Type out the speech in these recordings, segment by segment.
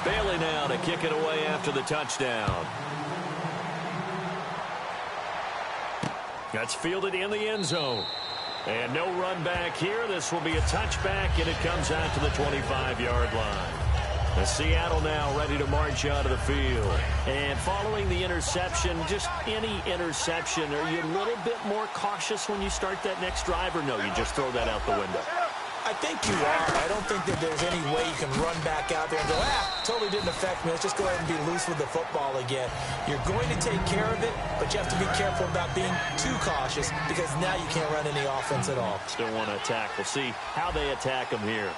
Bailey now to kick it away after the touchdown. That's fielded in the end zone. And no run back here. This will be a touchback, and it comes out to the 25-yard line. The Seattle now ready to march out of the field. And following the interception, just any interception, are you a little bit more cautious when you start that next drive, or no, you just throw that out the window? I think you are. I don't think that there's any way you can run back out there and go, totally didn't affect me. Let's just go ahead and be loose with the football again. You're going to take care of it, but you have to be careful about being too cautious because now you can't run any offense at all. Still want to attack. We'll see how they attack them here.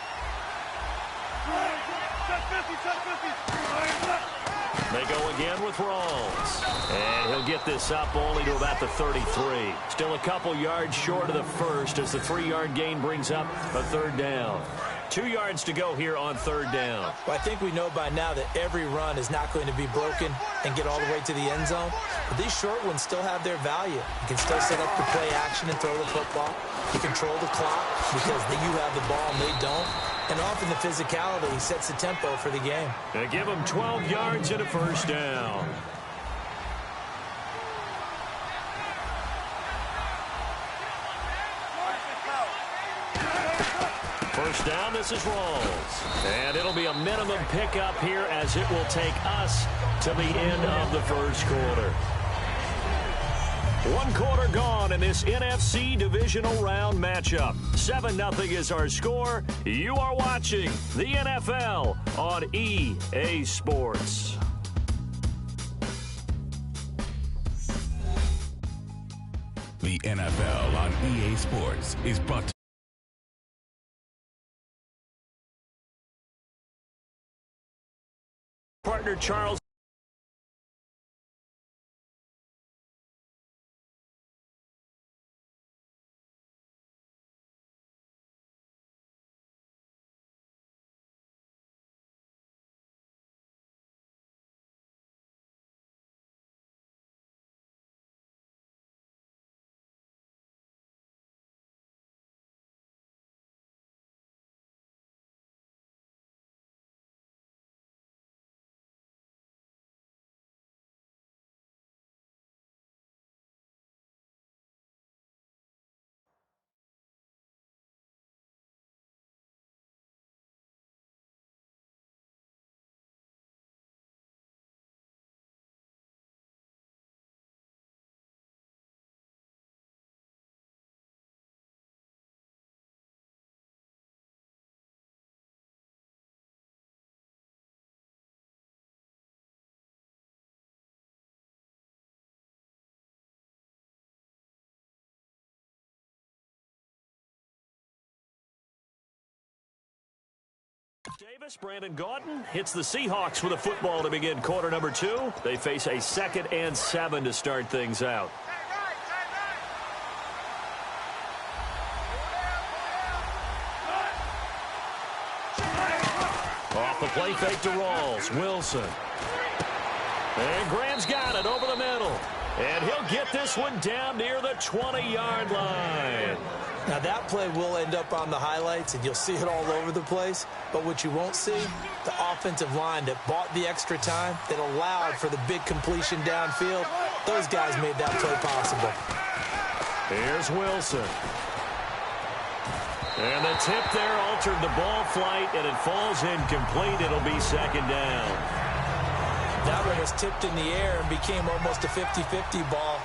They go again with Rawls. And he'll get this up only to about the 33. Still a couple yards short of the first as the 3-yard gain brings up a third down. 2 yards to go here on third down. Well, I think we know by now that every run is not going to be broken and get all the way to the end zone. But these short ones still have their value. You can still set up the play action and throw the football. You control the clock because you have the ball and they don't. And often the physicality sets the tempo for the game. They give them 12 yards and a first down. First down, this is Rawls. And it'll be a minimum pickup here as it will take us to the end of the first quarter. 1 quarter gone in this NFC divisional round matchup. 7-0 is our score. You are watching the NFL on EA Sports. The NFL on EA Sports is brought to partner Charles. Davis, Brandon Gaudin hits the Seahawks with a football to begin quarter number 2. They face a 2nd and 7 to start things out. Off the play fake to Rawls. Wilson. And Graham's got it over the middle. And he'll get this one down near the 20-yard line. Now, that play will end up on the highlights, and you'll see it all over the place. But what you won't see, the offensive line that bought the extra time, that allowed for the big completion downfield, those guys made that play possible. Here's Wilson. And the tip there altered the ball flight, and it falls incomplete. It'll be 2nd down. That one was tipped in the air and became almost a 50-50 ball.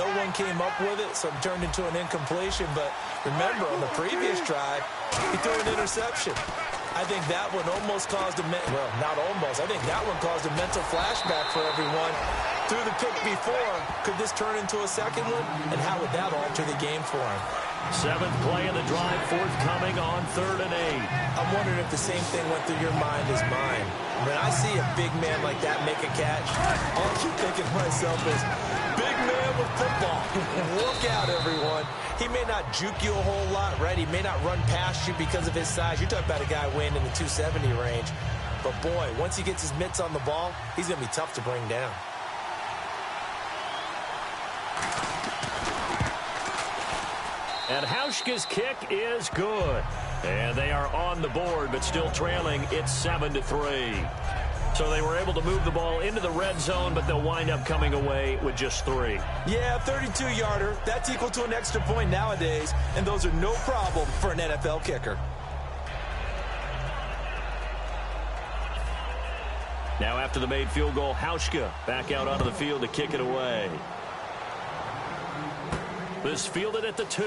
No one came up with it, so it turned into an incompletion. But remember, on the previous drive, he threw an interception. I think that one almost caused well, not almost. I think that one caused a mental flashback for everyone. Threw the pick before. Could this turn into a second one? And how would that alter the game for him? 7th play of the drive forthcoming on 3rd and 8. I'm wondering if the same thing went through your mind as mine. When I see a big man like that make a catch, all I keep thinking to myself is, big man with football. Look out, everyone. He may not juke you a whole lot, right? He may not run past you because of his size. You're talking about a guy weighing in the 270 range. But, boy, once he gets his mitts on the ball, he's going to be tough to bring down. And Hauschka's kick is good. And they are on the board, but still trailing. It's 7-3. So they were able to move the ball into the red zone, but they'll wind up coming away with just 3. Yeah, 32-yarder. That's equal to an extra point nowadays, and those are no problem for an NFL kicker. Now after the made field goal, Hauschka back out onto the field to kick it away. This fielded at the 2.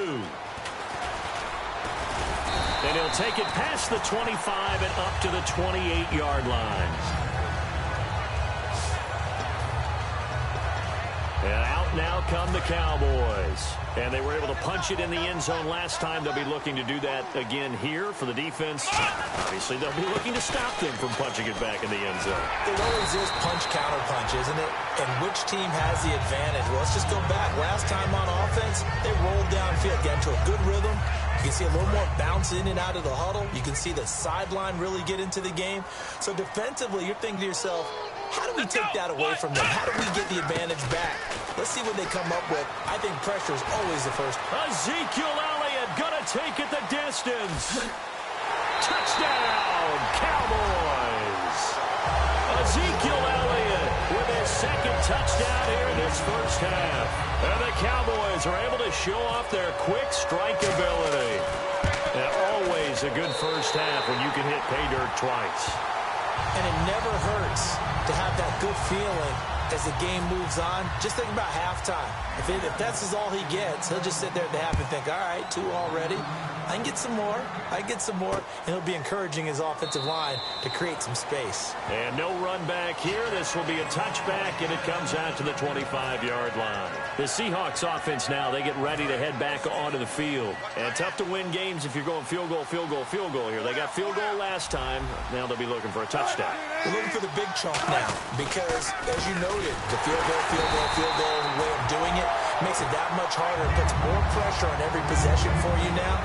And he'll take it past the 25 and up to the 28-yard line. And out now come the Cowboys. And they were able to punch it in the end zone last time. They'll be looking to do that again here for the defense. Obviously, they'll be looking to stop them from punching it back in the end zone. It always is punch-counter-punch, isn't it? And which team has the advantage? Well, let's just go back. Last time on offense, they rolled downfield, got into a good rhythm. You can see a little more bounce in and out of the huddle. You can see the sideline really get into the game. So defensively, you're thinking to yourself, how do we take that away from them? How do we get the advantage back? Let's see what they come up with. I think pressure is always the first. Ezekiel Elliott gonna take it the distance. Touchdown, Cowboys. Ezekiel Elliott with his second touchdown here in this first half. And the Cowboys are able to show off their quick strike ability. And always a good first half when you can hit pay dirt twice. And it never hurts to have that good feeling as the game moves on. Just think about halftime. If that's all he gets, he'll just sit there at the half and think, all right, 2 already. I can get some more. I can get some more. And he'll be encouraging his offensive line to create some space. And no run back here. This will be a touchback, and it comes out to the 25-yard line. The Seahawks offense now, they get ready to head back onto the field. And tough to win games if you're going field goal, field goal, field goal here. They got field goal last time. Now they'll be looking for a touchdown. We're looking for the big chunk now because, as you noted, the field goal way of doing it makes it that much harder. It puts more pressure on every possession for you now.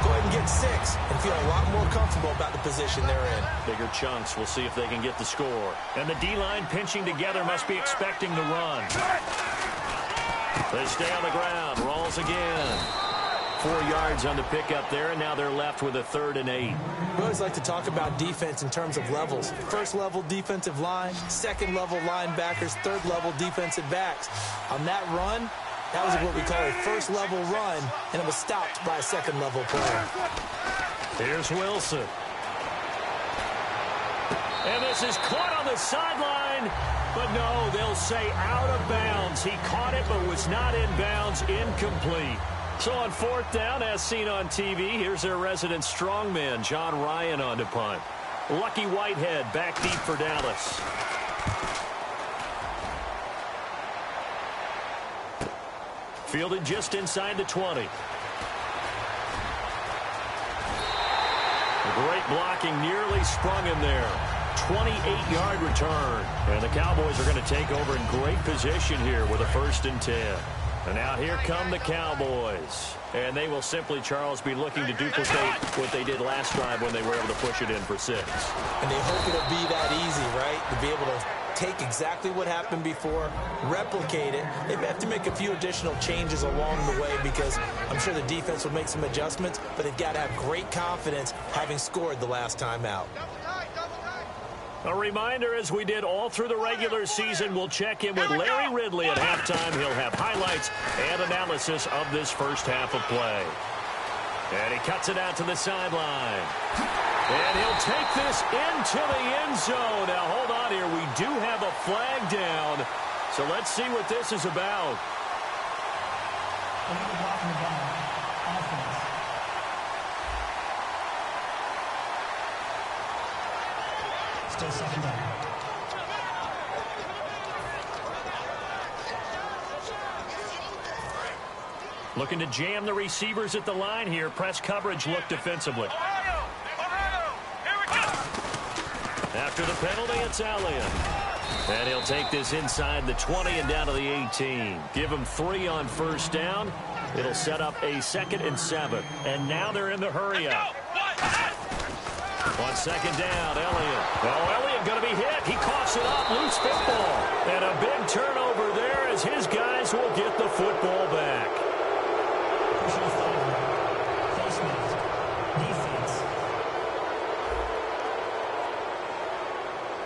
Go ahead and get 6 and feel a lot more comfortable about the position they're in. Bigger chunks. We'll see if they can get the score. And the D-line pinching together must be expecting the run. They stay on the ground. Rolls again. 4 yards on the pickup there, and now they're left with a 3rd and 8. We always like to talk about defense in terms of levels. First level defensive line, second level linebackers, third level defensive backs. On that run, that was what we call a first level run, and it was stopped by a second level player. Here's Wilson. And this is caught on the sideline, but no, they'll say out of bounds. He caught it, but was not in bounds, incomplete. So on 4th down, as seen on TV, here's their resident strongman, John Ryan, on to punt. Lucky Whitehead back deep for Dallas. Fielded just inside the 20. Great blocking, nearly sprung him there. 28-yard return. And the Cowboys are going to take over in great position here with a 1st and 10. And now here come the Cowboys. And they will simply, Charles, be looking to duplicate what they did last drive when they were able to push it in for 6. And they hope it'll be that easy, right? To be able to take exactly what happened before, replicate it. They have to make a few additional changes along the way because I'm sure the defense will make some adjustments, but they've got to have great confidence having scored the last time out. A reminder, as we did all through the regular season, we'll check in with Larry Ridley at halftime. He'll have highlights and analysis of this first half of play. And he cuts it out to the sideline. And he'll take this into the end zone. Now, hold on here. We do have a flag down. So let's see what this is about. Still second down. Looking to jam the receivers at the line here. Press coverage look defensively. After the penalty, it's Elliott. And he'll take this inside the 20 and down to the 18. Give him 3 on 1st down. It'll set up a 2nd and 7. And now they're in the hurry-up. On 2nd down, Elliott. Oh, Elliott going to be hit. He coughs it up. Loose football. And a big turnover there as his guys will get the football back.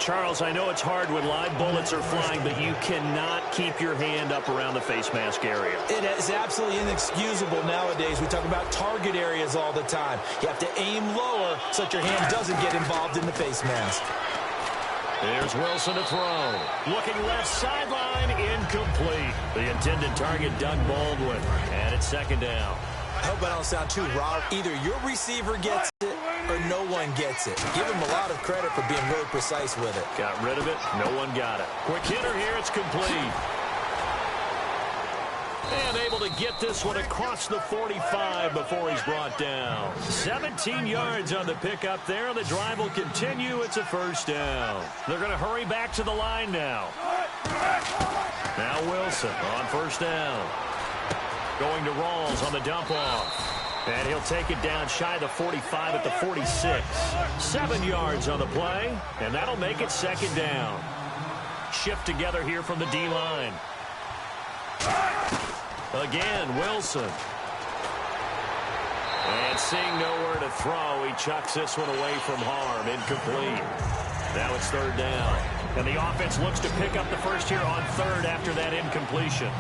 Charles, I know it's hard when live bullets are flying, but you cannot keep your hand up around the face mask area. It is absolutely inexcusable nowadays. We talk about target areas all the time. You have to aim lower so that your hand doesn't get involved in the face mask. Here's Wilson to throw. Looking left sideline, incomplete. The intended target, Doug Baldwin, and it's second down. I hope I don't sound too raw. Either your receiver gets it or no one gets it. Give him a lot of credit for being really precise with it. Got rid of it. No one got it. Quick hitter here. It's complete. And able to get this one across the 45 before he's brought down. 17 yards on the pickup there. The drive will continue. It's a first down. They're going to hurry back to the line now. Now Wilson on first down. Going to Rawls on the dump off. And he'll take it down shy of the 45 at the 46. 7 yards on the play. And that'll make it second down. Shift together here from the D-line. Again, Wilson. And seeing nowhere to throw, he chucks this one away from harm. Incomplete. Now it's third down. And the offense looks to pick up the first here on third after that incompletion.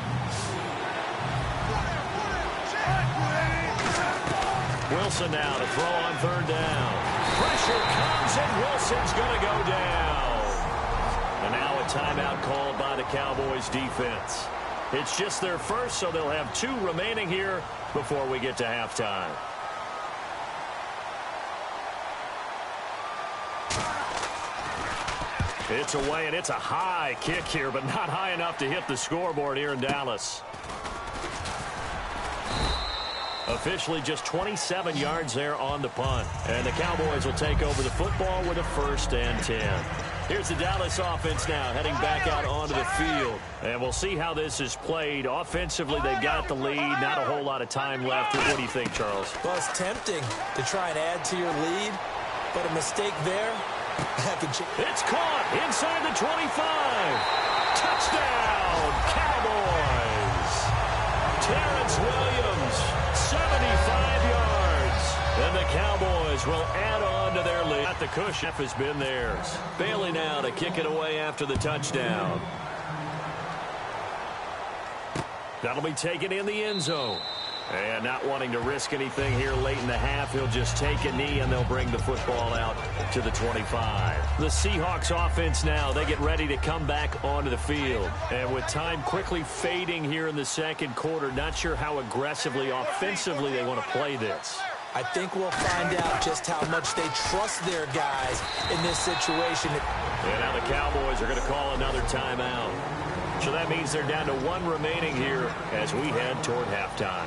Wilson now to throw on third down. Pressure comes, and Wilson's going to go down. And now a timeout called by the Cowboys defense. It's just their first, so they'll have 2 remaining here before we get to halftime. It's away, and it's a high kick here, but not high enough to hit the scoreboard here in Dallas. Officially just 27 yards there on the punt. And the Cowboys will take over the football with a 1st and 10. Here's the Dallas offense now heading back out onto the field. And we'll see how this is played. Offensively, they've got the lead. Not a whole lot of time left. What do you think, Charles? Well, it's tempting to try and add to your lead, but a mistake there, that can change. It's caught inside the 25. Touchdown, Cowboys. Terrence Williams, 75 yards. And the Cowboys will add on to their lead. The cushion has been theirs. Bailey now to kick it away after the touchdown. That'll be taken in the end zone. And not wanting to risk anything here late in the half, he'll just take a knee and they'll bring the football out to the 25. The Seahawks offense now, they get ready to come back onto the field. And with time quickly fading here in the second quarter, not sure how aggressively, offensively they want to play this. I think we'll find out just how much they trust their guys in this situation. And now the Cowboys are going to call another timeout. So that means they're down to 1 remaining here as we head toward halftime.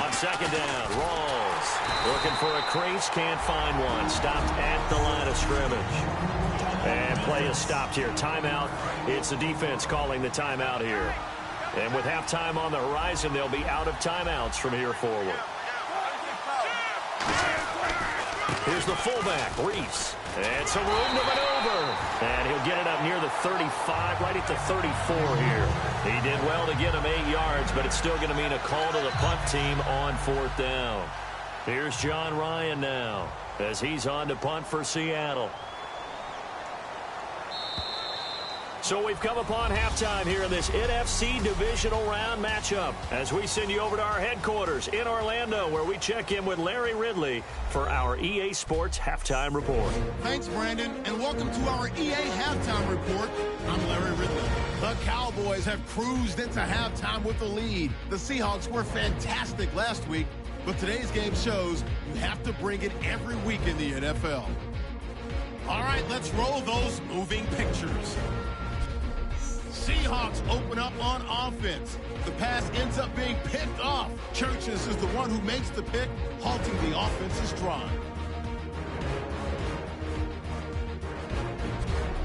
On second down, Rawls looking for a crease, can't find one. Stopped at the line of scrimmage. And play is stopped here. Timeout. It's the defense calling the timeout here. And with halftime on the horizon, they'll be out of timeouts from here forward. Here's the fullback, Reese. And some room to maneuver. And he'll get it up near the 35, right at the 34 here. He did well to get him 8 yards, but it's still going to mean a call to the punt team on 4th down. Here's John Ryan now as he's on to punt for Seattle. So we've come upon halftime here in this NFC divisional round matchup as we send you over to our headquarters in Orlando where we check in with Larry Ridley for our EA Sports Halftime Report. Thanks, Brandon, and welcome to our EA Halftime Report. I'm Larry Ridley. The Cowboys have cruised into halftime with the lead. The Seahawks were fantastic last week, but today's game shows you have to bring it every week in the NFL. All right, let's roll those moving pictures. Seahawks open up on offense. The pass ends up being picked off. Churches is the one who makes the pick, halting the offense's drive.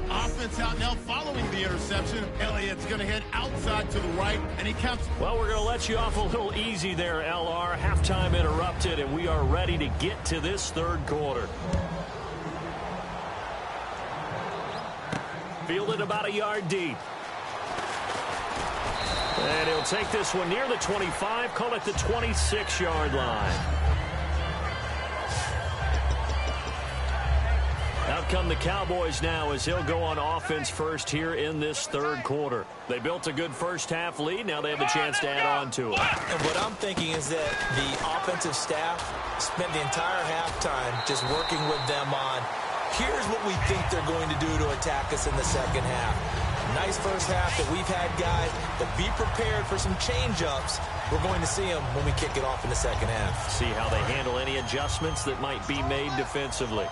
Offense out now following the interception. Elliott's going to head outside to the right, and he counts. Well, we're going to let you off a little easy there, LR. Halftime interrupted, and we are ready to get to this third quarter. Fielded about a yard deep. And he'll take this one near the 25, call it the 26-yard line. Out come the Cowboys now as he'll go on offense first here in this third quarter. They built a good first-half lead. Now they have a chance to add on to it. And what I'm thinking is that the offensive staff spent the entire halftime just working with them on, here's what we think they're going to do to attack us in the second half. Nice first half that we've had, guys, but be prepared for some change-ups. We're going to see them when we kick it off in the second half. See how they handle any adjustments that might be made defensively.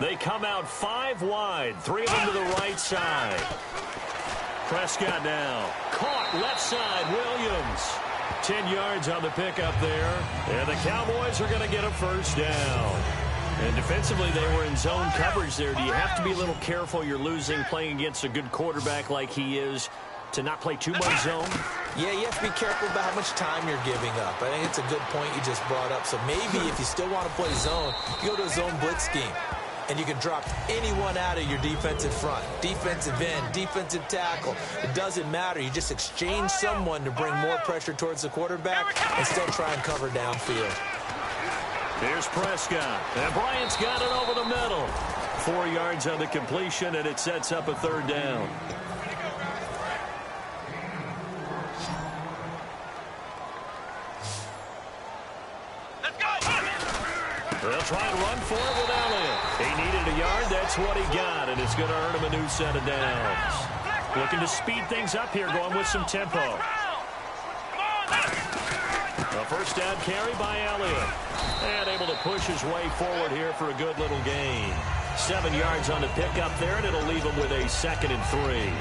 They come out 5 wide, 3 of them to the right side. Prescott now. Caught left side, Williams. 10 yards on the pickup there. And the Cowboys are going to get a first down. And defensively, they were in zone coverage there. Do you have to be a little careful? You're losing playing against a good quarterback like he is to not play too much zone? Yeah, you have to be careful about how much time you're giving up. I think it's a good point you just brought up. So maybe if you still want to play zone, you go to a zone blitz scheme. And you can drop anyone out of your defensive front, defensive end, defensive tackle. It doesn't matter. You just exchange someone to bring more pressure towards the quarterback and still try and cover downfield. Here's Prescott. And Bryant's got it over the middle. 4 yards on the completion, and it sets up a third down. They'll try and run for it with Elliott. He needed a yard. That's what he got, and it's going to earn him a new set of downs. Looking to speed things up here, going with some tempo. A first down carry by Elliott. And able to push his way forward here for a good little gain. 7 yards on the pickup there, and it'll leave him with a 2nd and 3.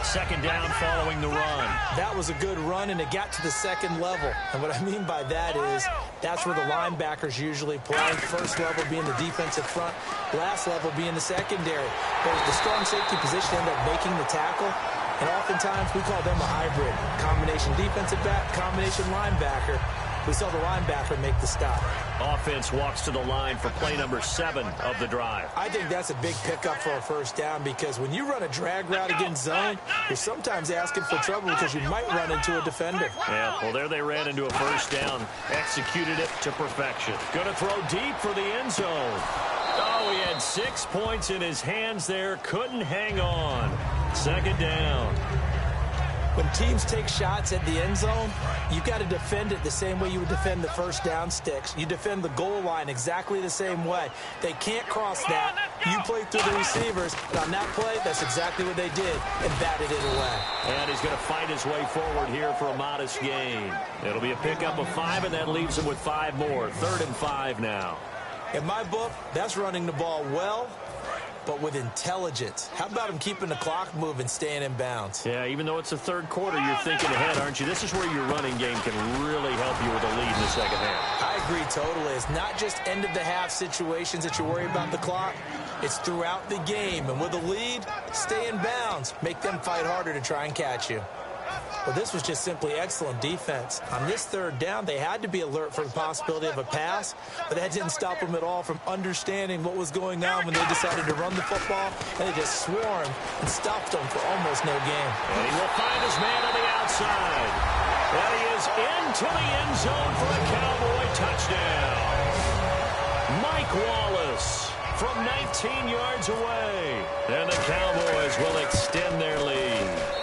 Second down following the run. That was a good run, and it got to the second level. And what I mean by that is that's where the linebackers usually play. First level being the defensive front, last level being the secondary. But the strong safety position ended up making the tackle. And oftentimes we call them a hybrid. Combination defensive back, combination linebacker. We saw the linebacker make the stop. Offense walks to the line for play number 7 of the drive. I think that's a big pickup for a first down because when you run a drag route against zone, you're sometimes asking for trouble because you might run into a defender. Yeah, well, there they ran into a first down. Executed it to perfection. Going to throw deep for the end zone. Oh, he had 6 points in his hands there. Couldn't hang on. Second down. When teams take shots at the end zone, you've got to defend it the same way you would defend the first down sticks. You defend the goal line exactly the same way. They can't cross that. You play through the receivers. And on that play, that's exactly what they did and batted it away. And he's going to fight his way forward here for a modest gain. It'll be a pickup of 5, and that leaves him with 5 more. 3rd and 5 now. In my book, that's running the ball well, but with intelligence. How about him keeping the clock moving, staying in bounds? Yeah, even though it's the third quarter, you're thinking ahead, aren't you? This is where your running game can really help you with a lead in the second half. I agree totally. It's not just end-of-the-half situations that you worry about the clock. It's throughout the game. And with a lead, stay in bounds. Make them fight harder to try and catch you. Well, this was just simply excellent defense. On this third down, they had to be alert for the possibility of a pass, but that didn't stop them at all from understanding what was going on when they decided to run the football, and they just swarmed and stopped them for almost no gain. And he will find his man on the outside. And he is into the end zone for a Cowboy touchdown. Mike Wallace from 19 yards away. And the Cowboys will extend their lead.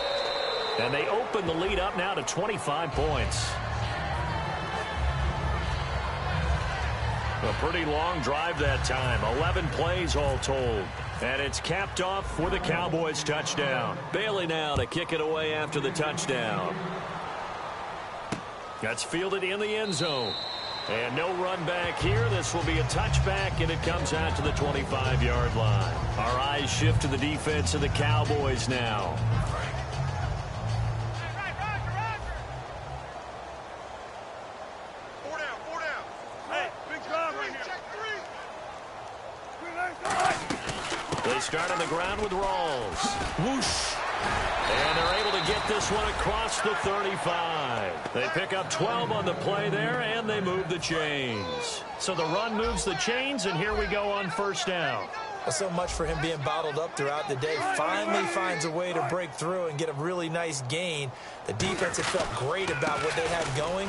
And they open the lead up now to 25 points. A pretty long drive that time. 11 plays all told. And it's capped off with a Cowboys touchdown. Bailey now to kick it away after the touchdown. That's fielded in the end zone. And no run back here. This will be a touchback, and it comes out to the 25-yard line. Our eyes shift to the defense of the Cowboys now. They start on the ground with Rawls. Whoosh. And they're able to get this one across the 35. They pick up 12 on the play there, and they move the chains. So the run moves the chains, and here we go on first down. Well, so much for him being bottled up throughout the day. Finally finds a way to break through and get a really nice gain. The defense had felt great about what they had going.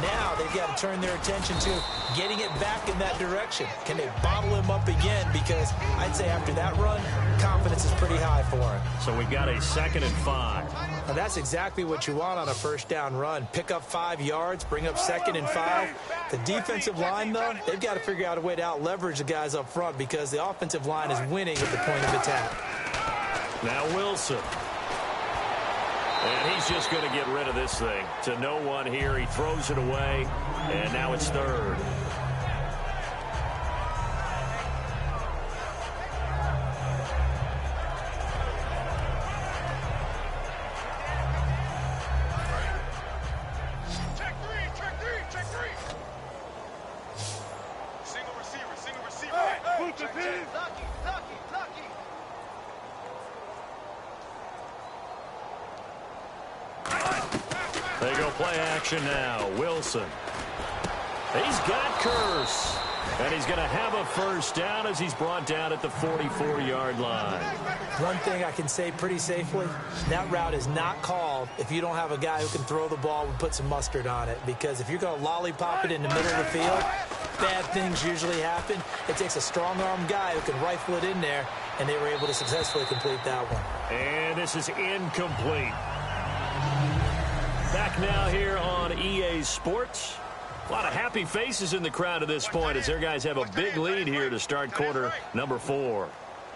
Now they've got to turn their attention to getting it back in that direction. Can they bottle him up again? Because I'd say after that run, confidence is pretty high for him. So we got a 2nd and 5. Now that's exactly what you want on a first down run. Pick up 5 yards, bring up 2nd and 5. The defensive line, though, they've got to figure out a way to out-leverage the guys up front because the offensive line is winning at the point of attack. Now Wilson. And he's just going to get rid of this thing. To no one here. He throws it away, and now it's 3rd. They go play action now. Wilson. He's got Curse. And he's going to have a first down as he's brought down at the 44-yard line. One thing I can say pretty safely, that route is not called if you don't have a guy who can throw the ball and put some mustard on it. Because if you're going to lollipop it in the middle of the field, bad things usually happen. It takes a strong-arm guy who can rifle it in there, and they were able to successfully complete that one. And this is incomplete. Back now here on EA Sports. A lot of happy faces in the crowd at this point as their guys have a big lead here to start quarter number 4.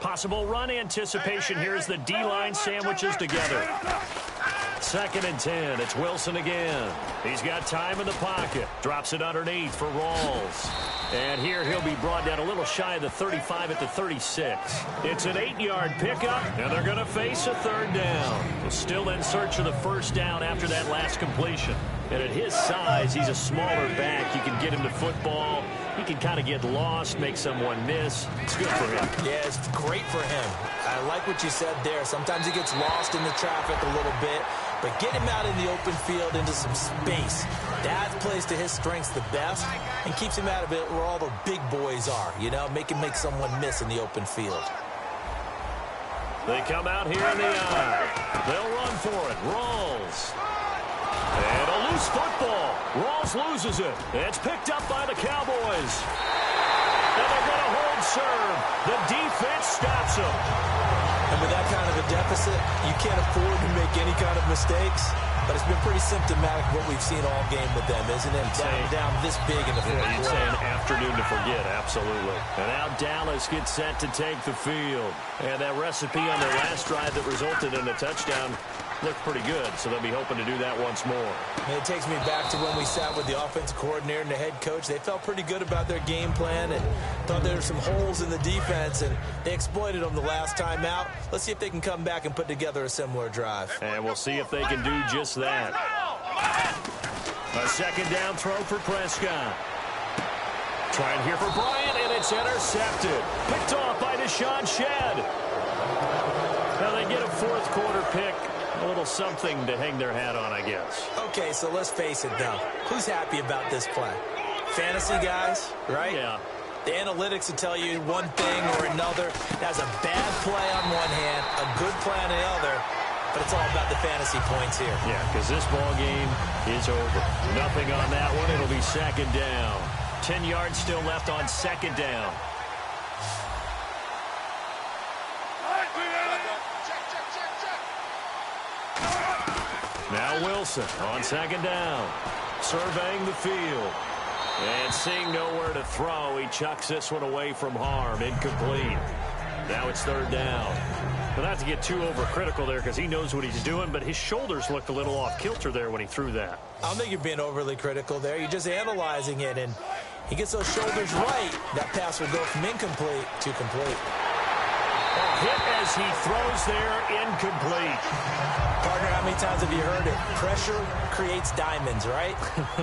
Possible run anticipation here as the D-line sandwiches together. 2nd and 10. It's Wilson again. He's got time in the pocket. Drops it underneath for Rawls. And here he'll be brought down a little shy of the 35 at the 36. It's an 8-yard pickup, and they're going to face a 3rd down. Still in search of the first down after that last completion. And at his size, he's a smaller back. You can get him to football. He can kind of get lost, make someone miss. It's good for him. Yeah, it's great for him. I like what you said there. Sometimes he gets lost in the traffic a little bit, but get him out in the open field into some space. That plays to his strengths the best and keeps him out of it where all the big boys are, you know, make someone miss in the open field. They come out here in the eye. They'll run for it. Rawls. And a loose football. Rawls loses it. It's picked up by the Cowboys. And they're going to hold serve. The defense stops them. And with that kind of a deficit, you can't afford to make any kind of mistakes. But it's been pretty symptomatic what we've seen all game with them, isn't it? Down this big in the fourth quarter. You'd say an afternoon to forget, absolutely. And now Dallas gets set to take the field. And that recipe on their last drive that resulted in a touchdown looked pretty good, so they'll be hoping to do that once more. And it takes me back to when we sat with the offensive coordinator and the head coach. They felt pretty good about their game plan and thought there were some holes in the defense, and they exploited them the last time out. Let's see if they can come back and put together a similar drive. And we'll see if they can do just that. A 2nd down throw for Prescott. Trying here for Bryant, and it's intercepted. Picked off by Deshaun Shedd. Now they get a 4th quarter pick. A little something to hang their hat on, I guess. Okay, so let's face it, though. Who's happy about this play? Fantasy guys, right? Yeah. The analytics will tell you one thing or another. That's a bad play on one hand, a good play on the other, but it's all about the fantasy points here. Yeah, because this ball game is over. Nothing on that one. It'll be 2nd down. 10 yards still left on 2nd down. Now Wilson on 2nd down, surveying the field, and seeing nowhere to throw. He chucks this one away from harm, incomplete. Now it's 3rd down. Well, not to get too overcritical there because he knows what he's doing, but his shoulders looked a little off kilter there when he threw that. I don't think you're being overly critical there. You're just analyzing it, and he gets those shoulders right. That pass will go from incomplete to complete. Hit as he throws there, incomplete. Partner, how many times have you heard it? Pressure creates diamonds, right?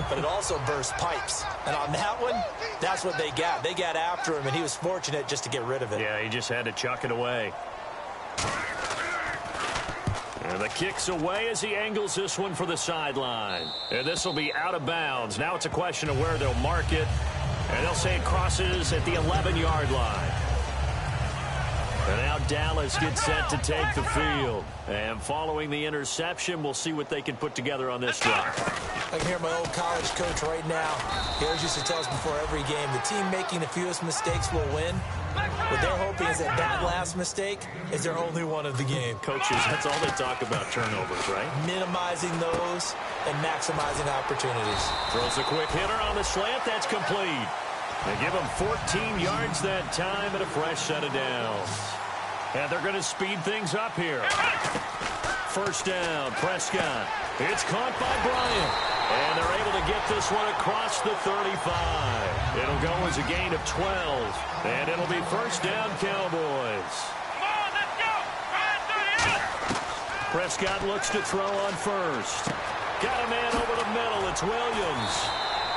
But it also bursts pipes. And on that one, that's what they got. They got after him, and he was fortunate just to get rid of it. Yeah, he just had to chuck it away. And the kick's away as he angles this one for the sideline. And this will be out of bounds. Now it's a question of where they'll mark it. And they'll say it crosses at the 11-yard line. And now Dallas gets set to take the field. And following the interception, we'll see what they can put together on this drive. I can hear my old college coach right now. He always used to tell us before every game, the team making the fewest mistakes will win. What they're hoping is that last mistake is their only one of the game. Coaches, that's all they talk about, turnovers, right? Minimizing those and maximizing opportunities. Throws a quick hitter on the slant. That's complete. They give him 14 yards that time and a fresh set of downs. And they're going to speed things up here. First down, Prescott. It's caught by Bryant. And they're able to get this one across the 35. It'll go as a gain of 12. And it'll be first down, Cowboys. Come on, let's go. Prescott looks to throw on first. Got a man over the middle. It's Williams.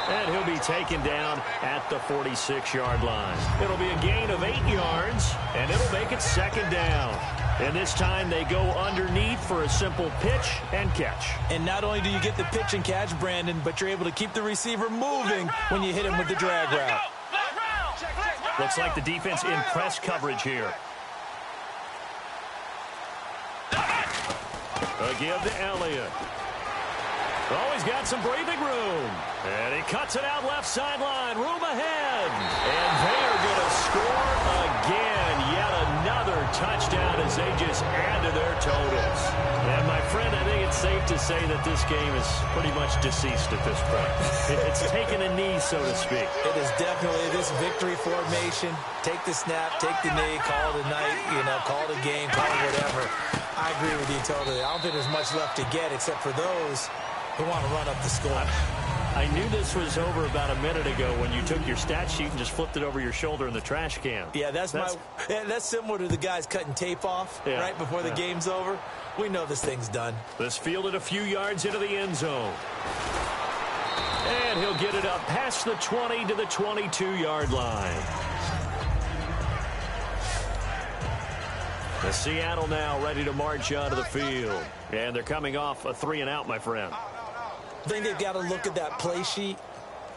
And he'll be taken down at the 46-yard line. It'll be a gain of 8 yards, and it'll make it second down. And this time they go underneath for a simple pitch and catch. And not only do you get the pitch and catch, Brandon, but you're able to keep the receiver moving when you hit him with the drag route. Looks like the defense in press coverage here. A give to Elliott. Oh, he's got some breathing room. And he cuts it out left sideline. Room ahead. And they are going to score again. Yet another touchdown as they just add to their totals. And, my friend, I think it's safe to say that this game is pretty much deceased at this point. It's taken a knee, so to speak. It is definitely this victory formation. Take the snap, take the knee, call it a night, call it a game, call it whatever. I agree with you totally. I don't think there's much left to get except for those who want to run up the score. I knew this was over about a minute ago when you took your stat sheet and just flipped it over your shoulder in the trash can. Yeah, that's similar to the guys cutting tape off right before the game's over. We know this thing's done. This fielded a few yards into the end zone. And he'll get it up past the 20 to the 22-yard line. The Seattle now ready to march onto the field. And they're coming off a 3-and-out, my friend. I think they've got to look at that play sheet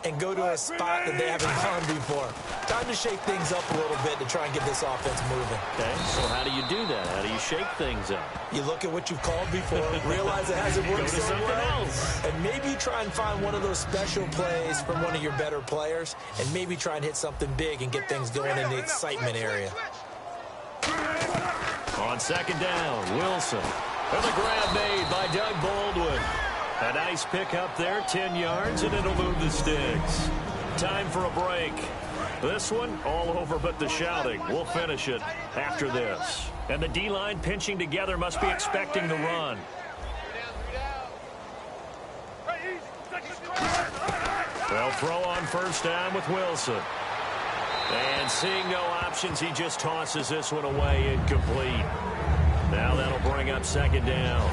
and go to a spot that they haven't gone before. Time to shake things up a little bit to try and get this offense moving. Okay, so how do you do that? How do you shake things up? You look at what you've called before, realize it hasn't worked so well, and maybe try and find one of those special plays from one of your better players, and maybe try and hit something big and get things going in the excitement area. On second down, Wilson. And the grab made by Doug Baldwin. A nice pickup there, 10 yards, and it'll move the sticks. Time for a break. This one, all over but the shouting. We'll finish it after this. And the D-line pinching together must be expecting the run. They'll throw on first down with Wilson. And seeing no options, he just tosses this one away incomplete. Now that'll bring up second down.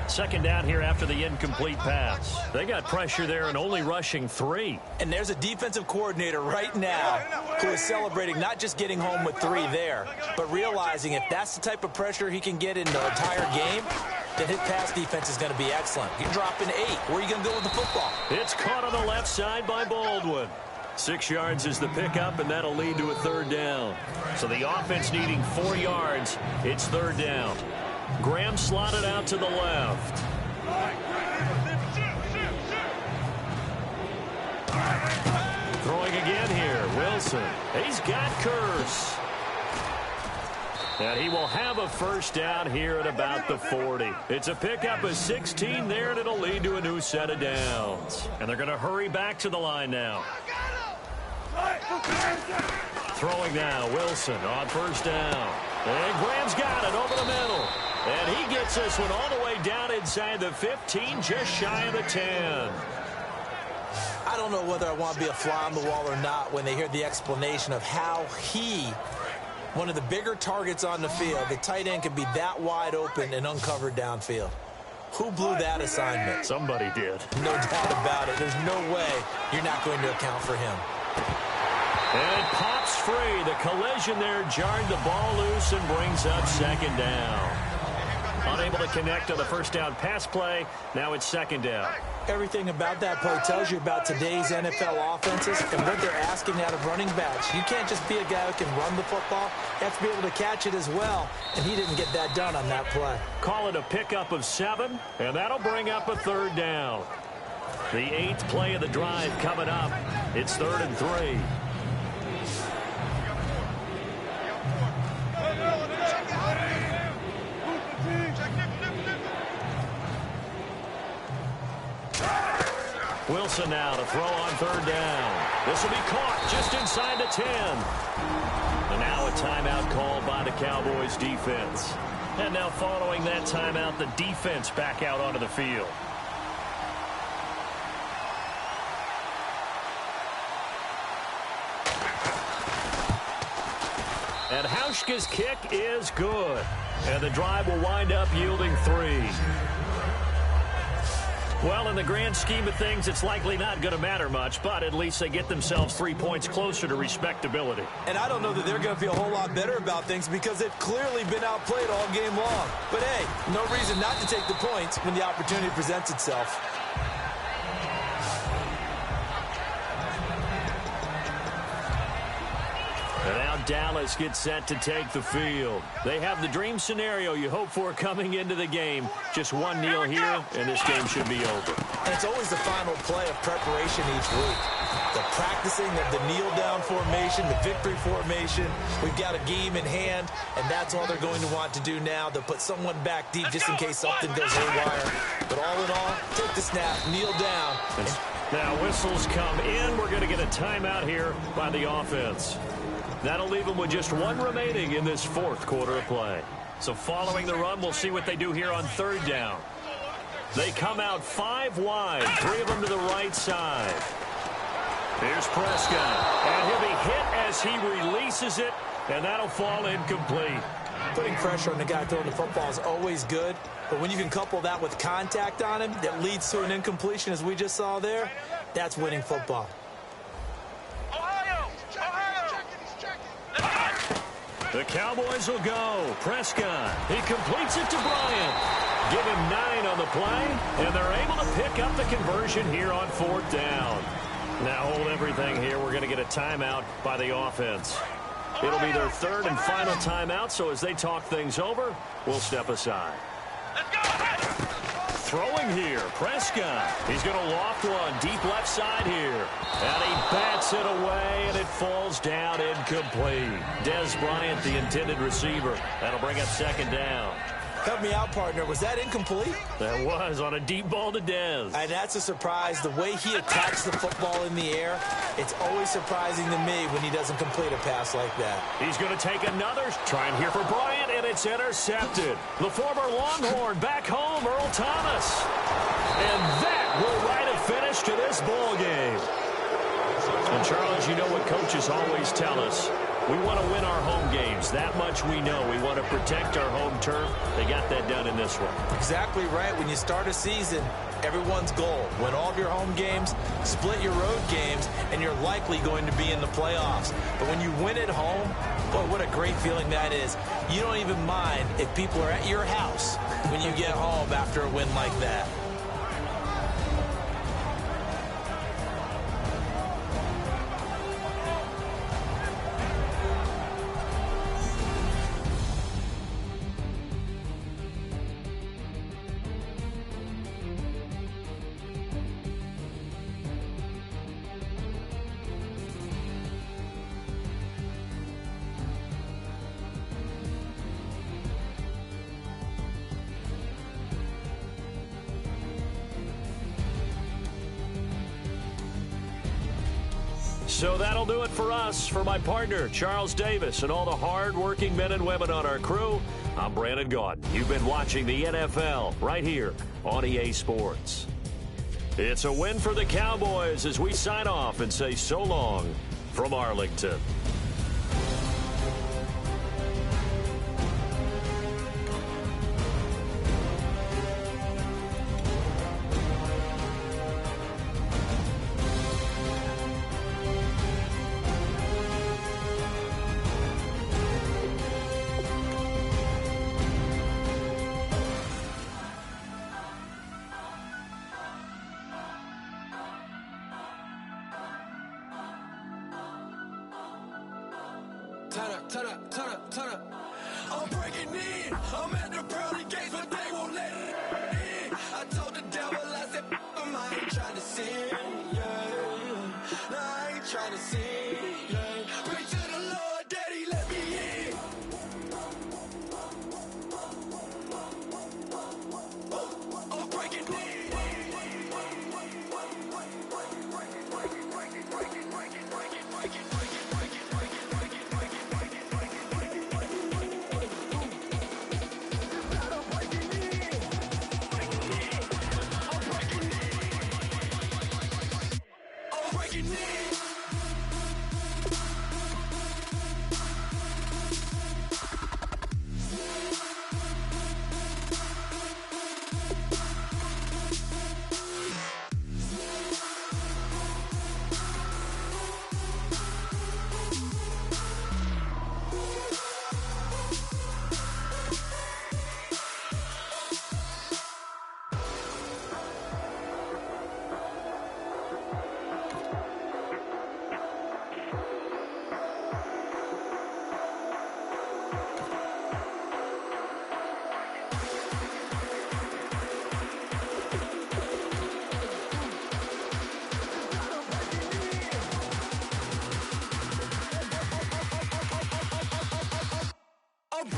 Second down here after the incomplete pass. They got pressure there and only rushing 3. And there's a defensive coordinator right now who is celebrating not just getting home with 3 there, but realizing if that's the type of pressure he can get in the entire game, then his pass defense is going to be excellent. You're dropping 8. Where are you going to go with the football? It's caught on the left side by Baldwin. 6 yards is the pickup, and that'll lead to a third down. So the offense needing 4 yards. It's third down. Graham slotted out to the left. Throwing again here, Wilson. He's got Curse. And he will have a first down here at about the 40. It's a pickup of 16 there, and it'll lead to a new set of downs. And they're going to hurry back to the line now. Throwing now, Wilson on first down. And Graham's got it over the middle. And he gets this one all the way down inside the 15, just shy of the 10. I don't know whether I want to be a fly on the wall or not when they hear the explanation of how he, one of the bigger targets on the field, the tight end, can be that wide open and uncovered downfield. Who blew that assignment? Somebody did. No doubt about it. There's no way you're not going to account for him. And it pops free. The collision there jarred the ball loose and brings up second down. Unable to connect on the first down pass play. Now it's second down. Everything about that play tells you about today's NFL offenses and what they're asking out of running backs. You can't just be a guy who can run the football. You have to be able to catch it as well, and he didn't get that done on that play. Call it a pickup of 7, and that'll bring up a third down. The 8th play of the drive coming up. It's 3rd and 3. Wilson now to throw on 3rd down. This will be caught just inside the 10. And now a timeout called by the Cowboys defense. And now following that timeout, the defense back out onto the field. And Hauschka's kick is good. And the drive will wind up yielding 3. Well, in the grand scheme of things, it's likely not going to matter much, but at least they get themselves 3 points closer to respectability. And I don't know that they're going to feel a whole lot better about things because they've clearly been outplayed all game long. But, hey, no reason not to take the points when the opportunity presents itself. And now Dallas gets set to take the field. They have the dream scenario you hope for coming into the game. Just one kneel here, and this game should be over. And it's always the final play of preparation each week. The practicing of the kneel-down formation, the victory formation. We've got a game in hand, and that's all they're going to want to do now. They'll put someone back deep just in case something goes haywire. But all in all, take the snap, kneel down. Now whistles come in. We're going to get a timeout here by the offense. That'll leave them with just 1 remaining in this 4th quarter of play. So following the run, we'll see what they do here on 3rd down. They come out 5 wide, 3 of them to the right side. Here's Prescott, and he'll be hit as he releases it, and that'll fall incomplete. Putting pressure on the guy throwing the football is always good, but when you can couple that with contact on him that leads to an incompletion, as we just saw there, that's winning football. The Cowboys will go. Prescott, he completes it to Bryant. Give him 9 on the play, and they're able to pick up the conversion here on 4th down. Now hold everything here. We're going to get a timeout by the offense. It'll be their 3rd and final timeout, so as they talk things over, we'll step aside. Throwing here, Prescott. He's going to loft one deep left side here. And he bats it away, and it falls down incomplete. Dez Bryant, the intended receiver. That'll bring up 2nd down. Help me out, partner. Was that incomplete? That was on a deep ball to Dez. And that's a surprise. The way he attacks the football in the air, it's always surprising to me when he doesn't complete a pass like that. He's going to take another. Trying here for Bryant, and it's intercepted. The former Longhorn back home, Earl Thomas. And that will write a finish to this ball game. And, Charles, you know what coaches always tell us. We want to win our home games. That much we know. We want to protect our home turf. They got that done in this one. Exactly right. When you start a season, everyone's goal. Win all of your home games, split your road games, and you're likely going to be in the playoffs. But when you win at home, boy, what a great feeling that is. You don't even mind if people are at your house when you get home after a win like that. So that'll do it for us. For my partner, Charles Davis, and all the hard-working men and women on our crew, I'm Brandon Gaudin. You've been watching the NFL right here on EA Sports. It's a win for the Cowboys as we sign off and say so long from Arlington. turn up. I'm breaking in. I'm at the pearly gates, but they won't let it in. I told the devil, I said, I ain't trying to sin, yeah. No, I ain't trying to sin, yeah. Pray to the Lord, Daddy, let me in. I'm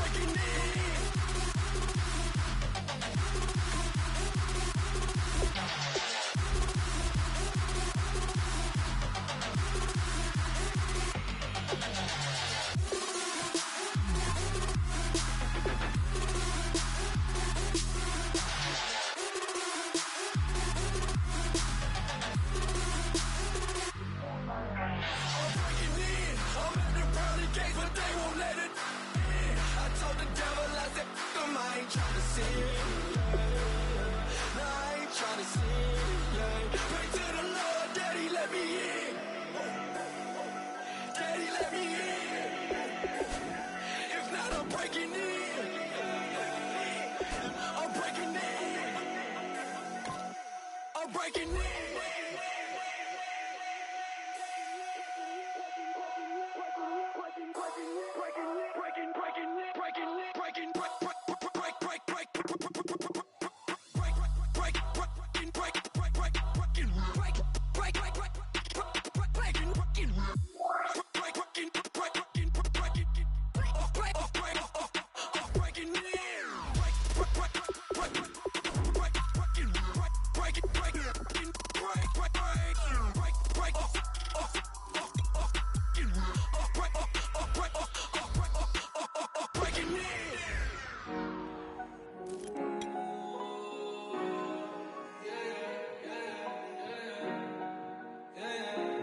breaking in.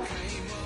Came